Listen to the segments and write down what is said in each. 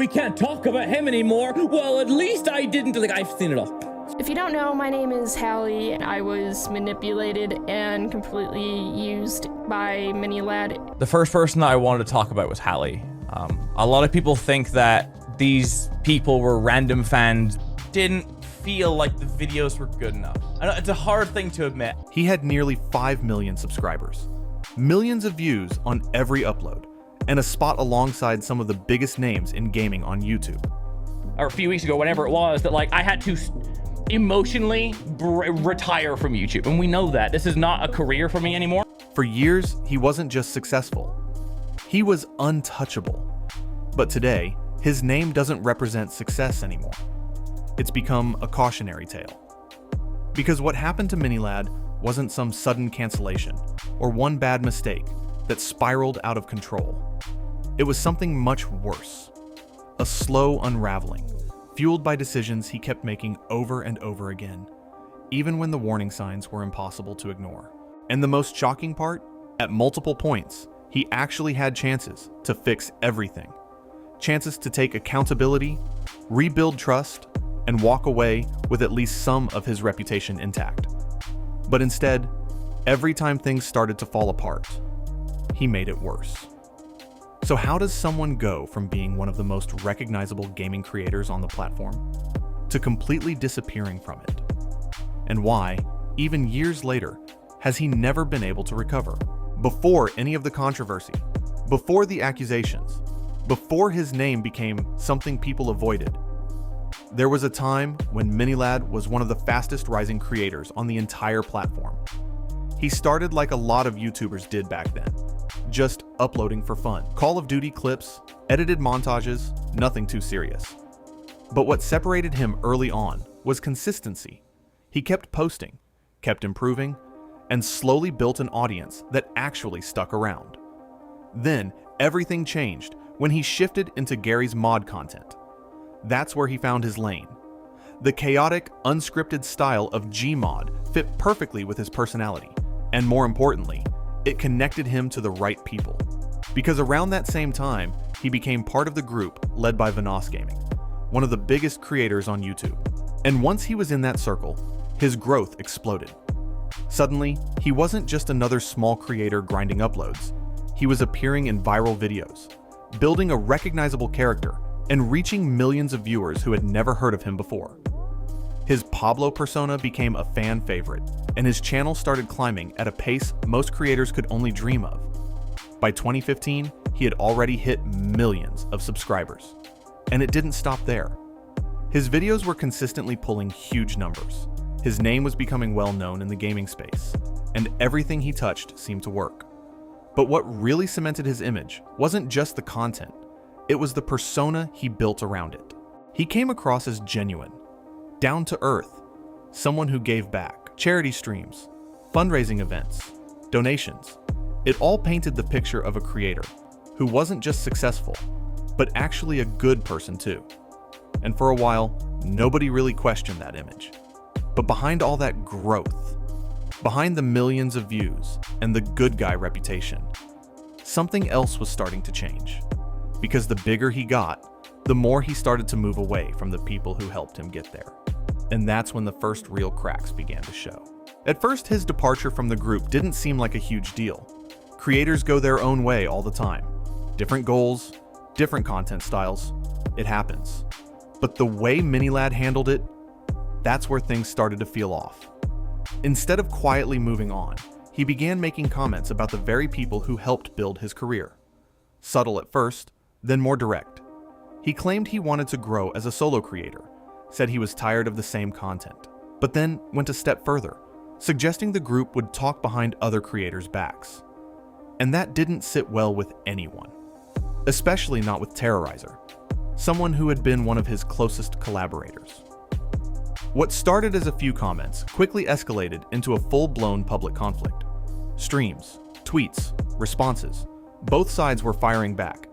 we can't talk about him anymore. Well, at least I didn't. Like, I've seen it all. If you don't know, my name is Hallie. I was manipulated and completely used by Miniladd. The first person that I wanted to talk about was Hallie. A lot of people think that these people were random fans, didn't feel like the videos were good enough. It's a hard thing to admit. He had nearly 5 million subscribers, millions of views on every upload, and a spot alongside some of the biggest names in gaming on YouTube. Or a few weeks ago, whenever it was, that like I had to emotionally retire from YouTube. And we know that. This is not a career for me anymore. For years, he wasn't just successful. He was untouchable. But today, his name doesn't represent success anymore. It's become a cautionary tale. Because what happened to Miniladd wasn't some sudden cancellation or one bad mistake that spiraled out of control. It was something much worse. A slow unraveling, fueled by decisions he kept making over and over again, even when the warning signs were impossible to ignore. And the most shocking part, at multiple points, he actually had chances to fix everything. Chances to take accountability, rebuild trust, and walk away with at least some of his reputation intact. But instead, every time things started to fall apart, he made it worse. So how does someone go from being one of the most recognizable gaming creators on the platform to completely disappearing from it? And why, even years later, has he never been able to recover? Before any of the controversy, before the accusations, before his name became something people avoided, there was a time when Miniladd was one of the fastest rising creators on the entire platform. He started like a lot of YouTubers did back then, just uploading for fun. Call of Duty clips, edited montages, nothing too serious. But what separated him early on was consistency. He kept posting, kept improving, and slowly built an audience that actually stuck around. Then, everything changed when he shifted into Gary's mod content. That's where he found his lane. The chaotic, unscripted style of Gmod fit perfectly with his personality, and more importantly, it connected him to the right people. Because around that same time, he became part of the group led by Vanoss Gaming, one of the biggest creators on YouTube. And once he was in that circle, his growth exploded. Suddenly, he wasn't just another small creator grinding uploads. He was appearing in viral videos, building a recognizable character, and reaching millions of viewers who had never heard of him before. His Pablo persona became a fan favorite, and his channel started climbing at a pace most creators could only dream of. By 2015, he had already hit millions of subscribers. And it didn't stop there. His videos were consistently pulling huge numbers. His name was becoming well known in the gaming space, and everything he touched seemed to work. But what really cemented his image wasn't just the content, it was the persona he built around it. He came across as genuine, down to earth, someone who gave back. Charity streams, fundraising events, donations. It all painted the picture of a creator who wasn't just successful, but actually a good person too. And for a while, nobody really questioned that image. But behind all that growth, behind the millions of views and the good guy reputation, something else was starting to change. Because the bigger he got, the more he started to move away from the people who helped him get there. And that's when the first real cracks began to show. At first, his departure from the group didn't seem like a huge deal. Creators go their own way all the time. Different goals, different content styles. It happens. But the way Miniladd handled it, that's where things started to feel off. Instead of quietly moving on, he began making comments about the very people who helped build his career. Subtle at first, then more direct. He claimed he wanted to grow as a solo creator, said he was tired of the same content, but then went a step further, suggesting the group would talk behind other creators' backs. And that didn't sit well with anyone, especially not with Terrorizer, someone who had been one of his closest collaborators. What started as a few comments quickly escalated into a full-blown public conflict. Streams, tweets, responses, both sides were firing back,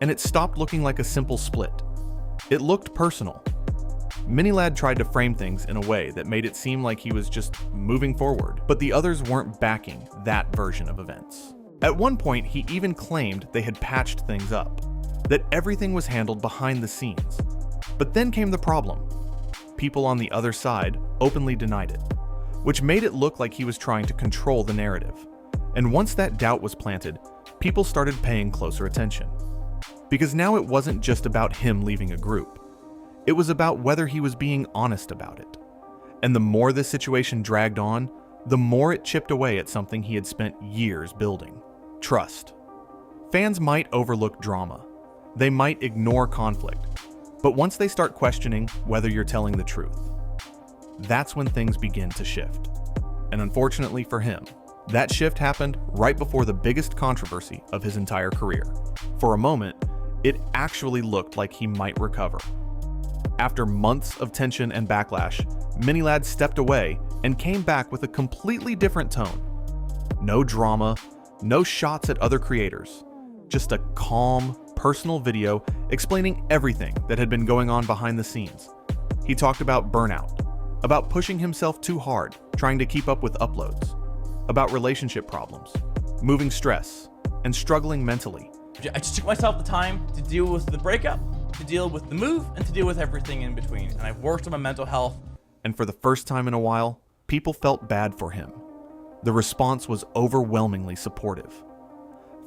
and it stopped looking like a simple split. It looked personal. Miniladd tried to frame things in a way that made it seem like he was just moving forward, but the others weren't backing that version of events. At one point, he even claimed they had patched things up, that everything was handled behind the scenes. But then came the problem. People on the other side openly denied it, which made it look like he was trying to control the narrative. And once that doubt was planted, people started paying closer attention. Because now it wasn't just about him leaving a group. It was about whether he was being honest about it. And the more this situation dragged on, the more it chipped away at something he had spent years building: trust. Fans might overlook drama. They might ignore conflict. But once they start questioning whether you're telling the truth, that's when things begin to shift. And unfortunately for him, that shift happened right before the biggest controversy of his entire career. For a moment, it actually looked like he might recover. After months of tension and backlash, Miniladd stepped away and came back with a completely different tone. No drama, no shots at other creators, just a calm, personal video explaining everything that had been going on behind the scenes. He talked about burnout, about pushing himself too hard, trying to keep up with uploads, about relationship problems, moving stress, and struggling mentally. I just took myself the time to deal with the breakup, to deal with the move, and to deal with everything in between. And I've worked on my mental health. And for the first time in a while, people felt bad for him. The response was overwhelmingly supportive.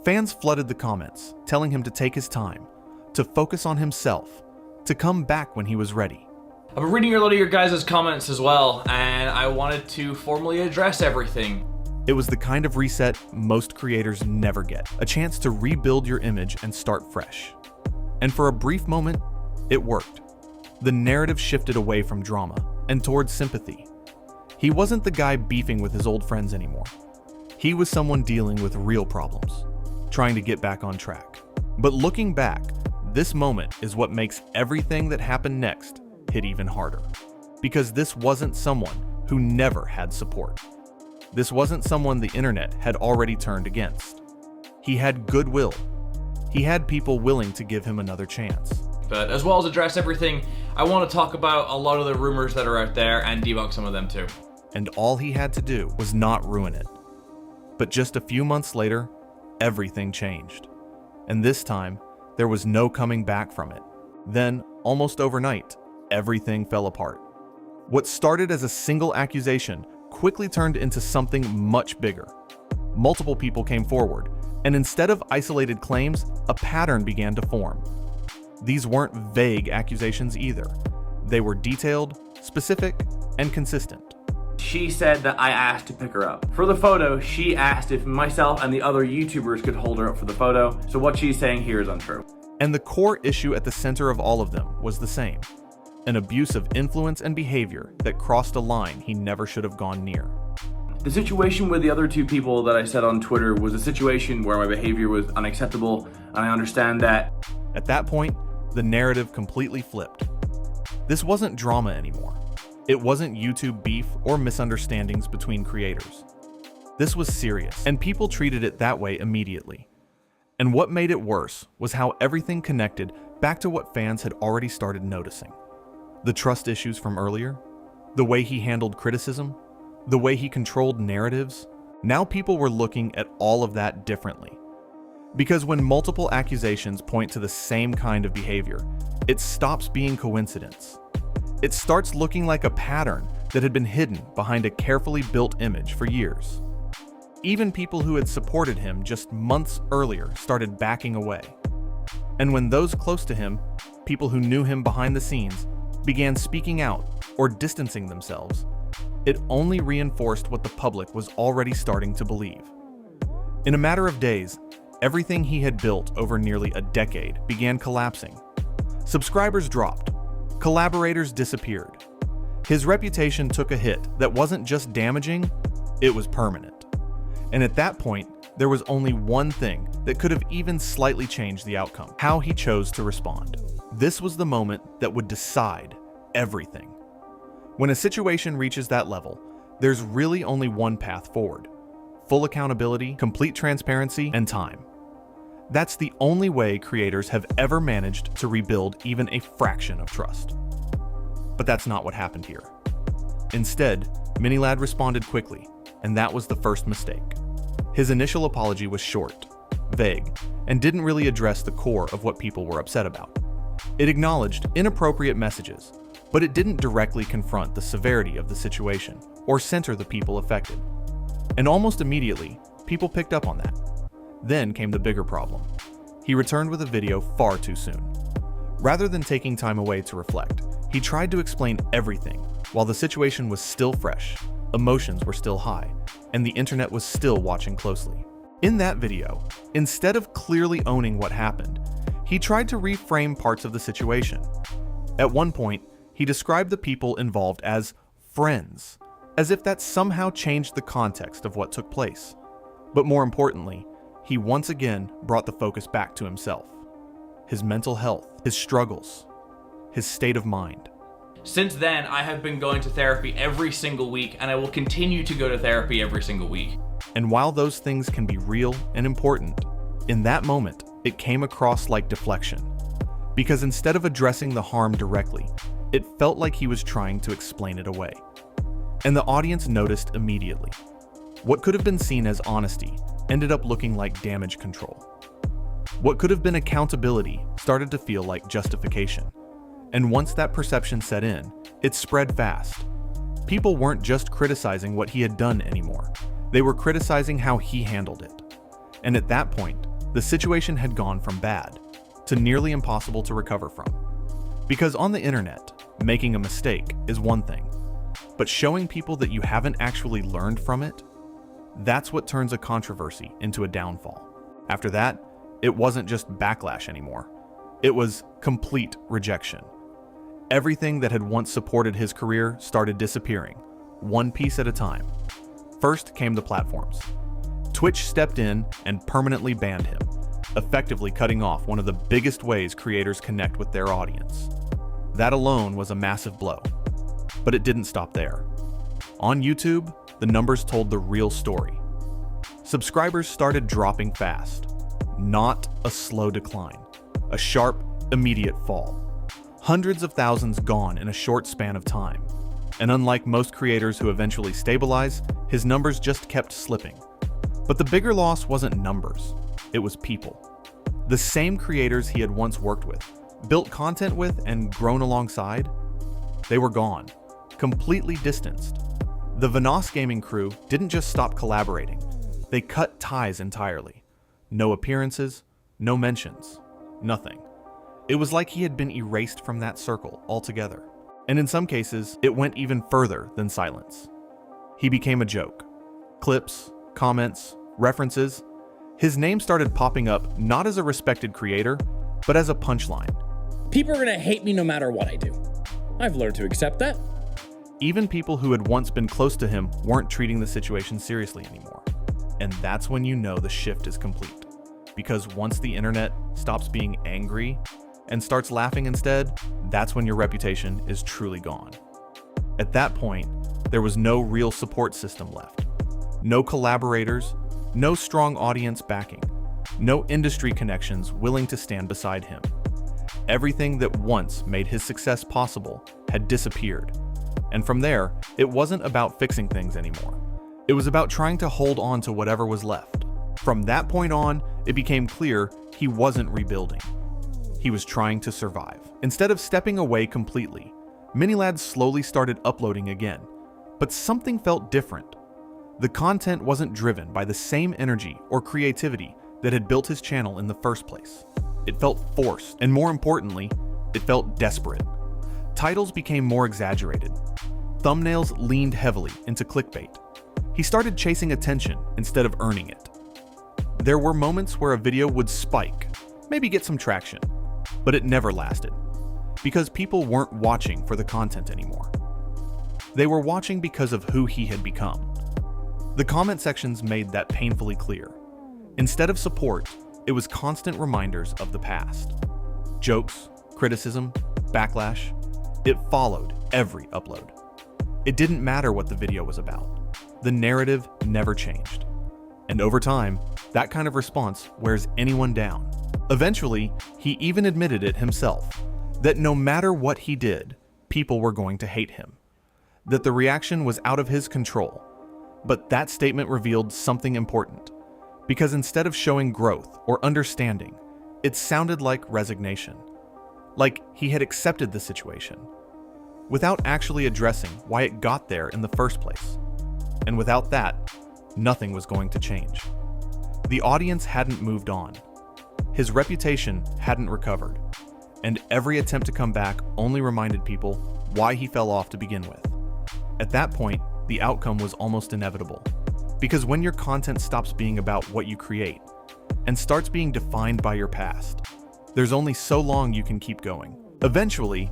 Fans flooded the comments, telling him to take his time, to focus on himself, to come back when he was ready. I've been reading a lot of your guys' comments as well, and I wanted to formally address everything. It was the kind of reset most creators never get, a chance to rebuild your image and start fresh. And for a brief moment, it worked. The narrative shifted away from drama and towards sympathy. He wasn't the guy beefing with his old friends anymore. He was someone dealing with real problems, trying to get back on track. But looking back, this moment is what makes everything that happened next hit even harder. Because this wasn't someone who never had support. This wasn't someone the internet had already turned against. He had goodwill. He had people willing to give him another chance. But as well as address everything, I want to talk about a lot of the rumors that are out there and debunk some of them too. And all he had to do was not ruin it. But just a few months later, everything changed. And this time, there was no coming back from it. Then, almost overnight, everything fell apart. What started as a single accusation quickly turned into something much bigger. Multiple people came forward, and instead of isolated claims, a pattern began to form. These weren't vague accusations either. They were detailed, specific, and consistent. She said that I asked to pick her up. For the photo, she asked if myself and the other YouTubers could hold her up for the photo, so what she's saying here is untrue. And the core issue at the center of all of them was the same: an abuse of influence and behavior that crossed a line he never should have gone near. The situation with the other two people that I said on Twitter was a situation where my behavior was unacceptable, and I understand that. At that point, the narrative completely flipped. This wasn't drama anymore. It wasn't YouTube beef or misunderstandings between creators. This was serious, and people treated it that way immediately. And what made it worse was how everything connected back to what fans had already started noticing. The trust issues from earlier, the way he handled criticism, the way he controlled narratives. Now people were looking at all of that differently. Because when multiple accusations point to the same kind of behavior, it stops being coincidence. It starts looking like a pattern that had been hidden behind a carefully built image for years. Even people who had supported him just months earlier started backing away. And when those close to him, people who knew him behind the scenes, began speaking out or distancing themselves, it only reinforced what the public was already starting to believe. In a matter of days, everything he had built over nearly a decade began collapsing. Subscribers dropped. Collaborators disappeared. His reputation took a hit that wasn't just damaging, it was permanent. And at that point, there was only one thing that could have even slightly changed the outcome: how he chose to respond. This was the moment that would decide everything. When a situation reaches that level, there's really only one path forward: full accountability, complete transparency, and time. That's the only way creators have ever managed to rebuild even a fraction of trust. But that's not what happened here. Instead, Miniladd responded quickly, and that was the first mistake. His initial apology was short. vague, and didn't really address the core of what people were upset about. It acknowledged inappropriate messages, but it didn't directly confront the severity of the situation or center the people affected. And almost immediately, people picked up on that. Then came the bigger problem. He returned with a video far too soon. Rather than taking time away to reflect, he tried to explain everything while the situation was still fresh, emotions were still high, and the internet was still watching closely. In that video, instead of clearly owning what happened, he tried to reframe parts of the situation. At one point, he described the people involved as friends, as if that somehow changed the context of what took place. But more importantly, he once again brought the focus back to himself, his mental health, his struggles, his state of mind. Since then, I have been going to therapy every single week, and I will continue to go to therapy every single week. And while those things can be real and important, in that moment, it came across like deflection. Because instead of addressing the harm directly, it felt like he was trying to explain it away. And the audience noticed immediately. What could have been seen as honesty ended up looking like damage control. What could have been accountability started to feel like justification. And once that perception set in, it spread fast. People weren't just criticizing what he had done anymore. They were criticizing how he handled it. And at that point, the situation had gone from bad to nearly impossible to recover from. Because on the internet, making a mistake is one thing, but showing people that you haven't actually learned from it, that's what turns a controversy into a downfall. After that, it wasn't just backlash anymore. It was complete rejection. Everything that had once supported his career started disappearing, one piece at a time. First came the platforms. Twitch stepped in and permanently banned him, effectively cutting off one of the biggest ways creators connect with their audience. That alone was a massive blow. But it didn't stop there. On YouTube, the numbers told the real story. Subscribers started dropping fast. Not a slow decline. A sharp, immediate fall. Hundreds of thousands gone in a short span of time. And unlike most creators who eventually stabilize, his numbers just kept slipping. But the bigger loss wasn't numbers, it was people. The same creators he had once worked with, built content with, and grown alongside, they were gone, completely distanced. The Vanoss gaming crew didn't just stop collaborating, they cut ties entirely. No appearances, no mentions, nothing. It was like he had been erased from that circle altogether. And in some cases, it went even further than silence. He became a joke. Clips, comments, references. His name started popping up not as a respected creator, but as a punchline. People are gonna hate me no matter what I do. I've learned to accept that. Even people who had once been close to him weren't treating the situation seriously anymore. And that's when you know the shift is complete. Because once the internet stops being angry and starts laughing instead, that's when your reputation is truly gone. At that point, there was no real support system left. No collaborators, no strong audience backing, no industry connections willing to stand beside him. Everything that once made his success possible had disappeared. And from there, it wasn't about fixing things anymore. It was about trying to hold on to whatever was left. From that point on, it became clear he wasn't rebuilding. He was trying to survive. Instead of stepping away completely, Miniladd slowly started uploading again. But something felt different. The content wasn't driven by the same energy or creativity that had built his channel in the first place. It felt forced, and more importantly, it felt desperate. Titles became more exaggerated. Thumbnails leaned heavily into clickbait. He started chasing attention instead of earning it. There were moments where a video would spike, maybe get some traction, but it never lasted, because people weren't watching for the content anymore. They were watching because of who he had become. The comment sections made that painfully clear. Instead of support, it was constant reminders of the past. Jokes, criticism, backlash, it followed every upload. It didn't matter what the video was about. The narrative never changed. And over time, that kind of response wears anyone down. Eventually, he even admitted it himself, that no matter what he did, people were going to hate him. That the reaction was out of his control. But that statement revealed something important. Because instead of showing growth or understanding, it sounded like resignation. Like he had accepted the situation, without actually addressing why it got there in the first place. And without that, nothing was going to change. The audience hadn't moved on. His reputation hadn't recovered. And every attempt to come back only reminded people why he fell off to begin with. At that point, the outcome was almost inevitable. Because when your content stops being about what you create and starts being defined by your past, there's only so long you can keep going. Eventually,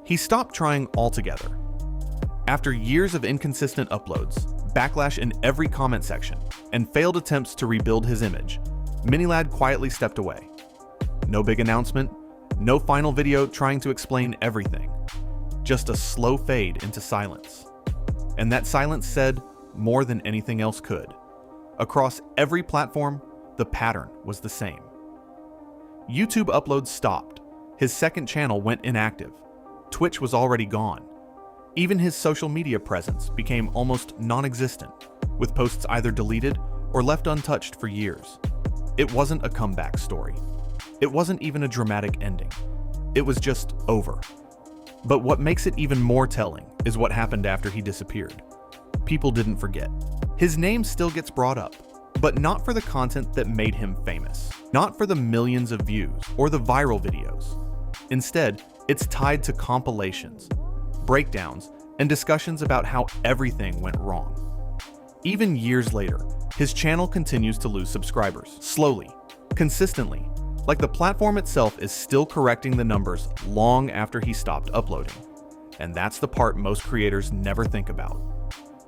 he stopped trying altogether. After years of inconsistent uploads, backlash in every comment section, and failed attempts to rebuild his image, Miniladd quietly stepped away. No big announcement, no final video trying to explain everything. Just a slow fade into silence. And that silence said more than anything else could. Across every platform, the pattern was the same. YouTube uploads stopped. His second channel went inactive. Twitch was already gone. Even his social media presence became almost non-existent, with posts either deleted or left untouched for years. It wasn't a comeback story. It wasn't even a dramatic ending. It was just over. But what makes it even more telling is what happened after he disappeared. People didn't forget. His name still gets brought up, but not for the content that made him famous. Not for the millions of views or the viral videos. Instead, it's tied to compilations, breakdowns, and discussions about how everything went wrong. Even years later, his channel continues to lose subscribers, slowly, consistently, like the platform itself is still correcting the numbers long after he stopped uploading. And that's the part most creators never think about.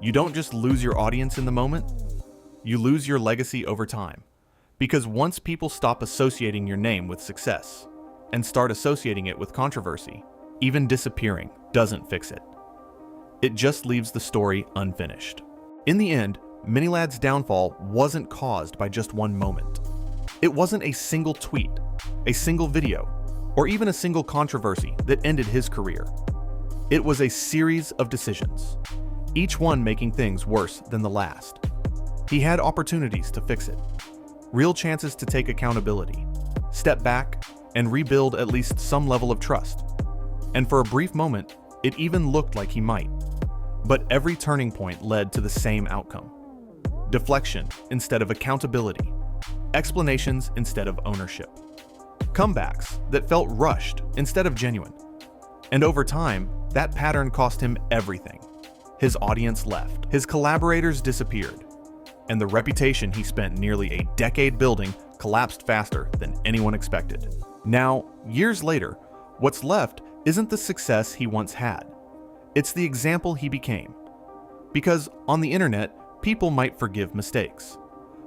You don't just lose your audience in the moment, you lose your legacy over time. Because once people stop associating your name with success and start associating it with controversy, even disappearing doesn't fix it. It just leaves the story unfinished. In the end, Miniladd's downfall wasn't caused by just one moment. It wasn't a single tweet, a single video, or even a single controversy that ended his career. It was a series of decisions, each one making things worse than the last. He had opportunities to fix it, real chances to take accountability, step back, and rebuild at least some level of trust. And for a brief moment, it even looked like he might. But every turning point led to the same outcome. Deflection instead of accountability. Explanations instead of ownership. Comebacks that felt rushed instead of genuine. And over time, that pattern cost him everything. His audience left, his collaborators disappeared, and the reputation he spent nearly a decade building collapsed faster than anyone expected. Now, years later, what's left isn't the success he once had. It's the example he became. Because on the internet, people might forgive mistakes,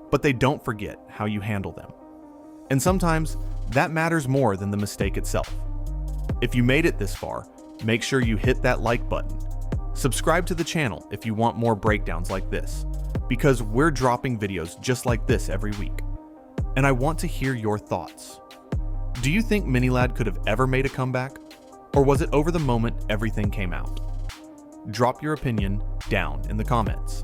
but they don't forget how you handle them. And sometimes, that matters more than the mistake itself. If you made it this far, make sure you hit that like button. Subscribe to the channel if you want more breakdowns like this, because we're dropping videos just like this every week. And I want to hear your thoughts. Do you think Miniladd could have ever made a comeback? Or was it over the moment everything came out? Drop your opinion down in the comments.